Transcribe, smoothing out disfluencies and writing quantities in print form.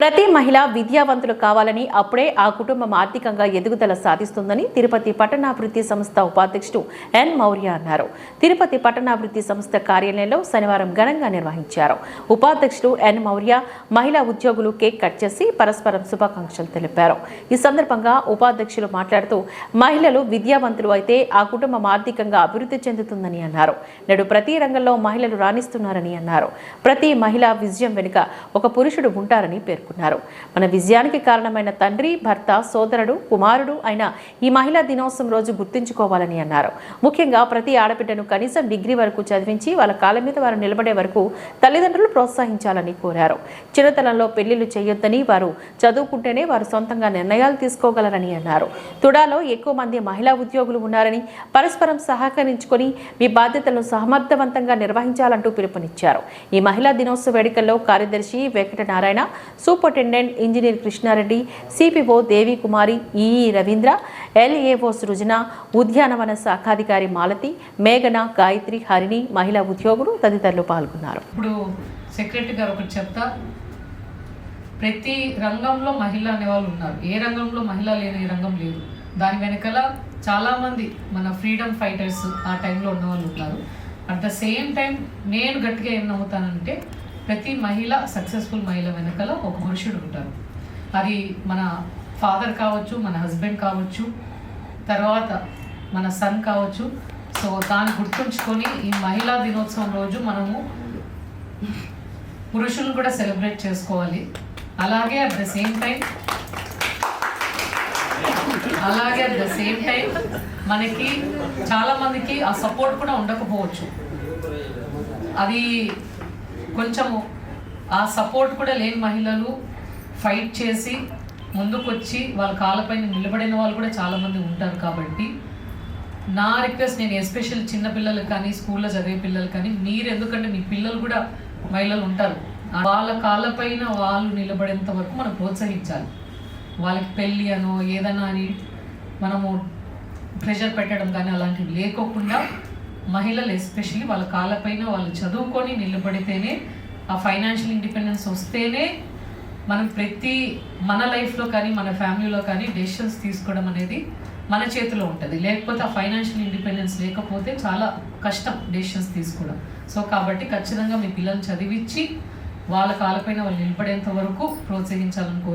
ప్రతి మహిళ విద్యావంతులు కావాలని అప్పుడే ఆ కుటుంబం ఆర్థికంగా ఎదుగుదల సాధిస్తుందని తిరుపతి పట్టణాభివృద్ధి సంస్థ ఉపాధ్యక్షుడు ఎన్ మౌర్య అన్నారు. తిరుపతి పట్టణాభివృద్ధి సంస్థ కార్యాలయంలో శనివారం ఘనంగా నిర్వహించారు. ఉపాధ్యక్షుడు ఎన్ మౌర్య మహిళా ఉద్యోగులు కేక్ కట్ చేసి పరస్పరం శుభాకాంక్షలు తెలిపారు. ఈ సందర్భంగా ఉపాధ్యక్షులు మాట్లాడుతూ మహిళలు విద్యావంతులు అయితే ఆ కుటుంబం ఆర్థికంగా అభివృద్ధి చెందుతుందని అన్నారు. నేడు ప్రతి రంగంలో మహిళలు రాణిస్తున్నారని అన్నారు. ప్రతి మహిళా విజయం వెనుక ఒక పురుషుడు ఉంటారని పేర్కొన్నారు. మన విజయానికి కారణమైన తండ్రి, భర్త, సోదరుడు, కుమారుడు అయిన ఈ మహిళా దినోత్సవం రోజు గుర్తుంచుకోవాలని అన్నారు. ముఖ్యంగా ప్రతి ఆడబిడ్డను కనీసం డిగ్రీ వరకు చదివించి వాళ్ళ కాళ్ళ మీద వారు నిలబడే వరకు తల్లిదండ్రులు ప్రోత్సహించాలని కోరారు. చిన్నతనంలో పెళ్లిళ్లు చేయొద్దని, వారు చదువుకుంటేనే వారు సొంతంగా నిర్ణయాలు తీసుకోగలరని అన్నారు. తుడాలో ఎక్కువ మంది మహిళా ఉద్యోగులు ఉన్నారని పరస్పరం సహకరించుకొని మీ బాధ్యతలను సమర్థవంతంగా నిర్వహించాలంటూ పిలుపునిచ్చారు. ఈ మహిళా దినోత్సవ వేడుకల్లో కార్యదర్శి Venkatanarayana, superintendent engineer Krishna Reddy, CPO Devi Kumari, EE Ravindra, LAO Srujana, ఉద్యానవన శాఖాధికారి మాలతి, మేఘన, గాయత్రి, హరిణి, మహిళా ఉద్యోగులు తదితరులు పాల్గొన్నారు. ఇప్పుడు సెక్రటరీ గారు ఒకటి చెప్తా, ప్రతి రంగంలో మహిళ అనేవాళ్ళు ఉన్నారు. ఏ రంగంలో మహిళ లేని రంగం లేదు. దాని వెనకాల చాలామంది మన ఫ్రీడమ్ ఫైటర్స్ ఆ టైంలో ఉన్న వాళ్ళు ఉన్నారు. అట్ ద సేమ్ టైం నేను గట్టిగా ఏం నమ్ముతానంటే ప్రతి మహిళ, సక్సెస్ఫుల్ మహిళ వెనకాల ఒక పురుషుడు ఉంటారు. అది మన ఫాదర్ కావచ్చు, మన హస్బెండ్ కావచ్చు, తర్వాత మన సన్ కావచ్చు. సో దాన్ని గుర్తుంచుకొని ఈ మహిళా దినోత్సవం రోజు మనము పురుషులను కూడా సెలబ్రేట్ చేసుకోవాలి. అలాగే అట్ ద సేమ్ టైం మనకి చాలామందికి ఆ సపోర్ట్ కూడా ఉండకపోవచ్చు. అది కొంచెము ఆ సపోర్ట్ కూడా లేని మహిళలు ఫైట్ చేసి ముందుకొచ్చి వాళ్ళ కాళ్ళపైన నిలబడిన వాళ్ళు కూడా చాలామంది ఉంటారు. కాబట్టి నా రిక్వెస్ట్, నేను ఎస్పెషల్ చిన్నపిల్లలు కానీ, స్కూల్లో చదివే పిల్లలు కానీ, మీరు ఎందుకంటే మీ పిల్లలు కూడా మహిళలు ఉంటారు, వాళ్ళ కాళ్ళపైన వాళ్ళు నిలబడేంత వరకు మనం ప్రోత్సహించాలి. వాళ్ళకి పెళ్ళి అనో ఏదన్నా అని మనము ప్రెషర్ పెట్టడం కానీ అలాంటివి లేకోకుండా మహిళలు ఎస్పెషల్లీ వాళ్ళ కాళ్ళపైన వాళ్ళు చదువుకొని నిలబడితేనే, ఆ ఫైనాన్షియల్ ఇండిపెండెన్స్ వస్తేనే మనం మన లైఫ్లో కానీ మన ఫ్యామిలీలో కానీ డెసిషన్స్ తీసుకోవడం అనేది మన చేతిలో ఉంటుంది. లేకపోతే ఆ ఫైనాన్షియల్ ఇండిపెండెన్స్ లేకపోతే చాలా కష్టం డెసిషన్స్ తీసుకోవడం. సో కాబట్టి ఖచ్చితంగా మీ పిల్లల్ని చదివించి వాళ్ళ కాళ్ళపైన వాళ్ళు నిలబడేంత వరకు ప్రోత్సహించాలనుకో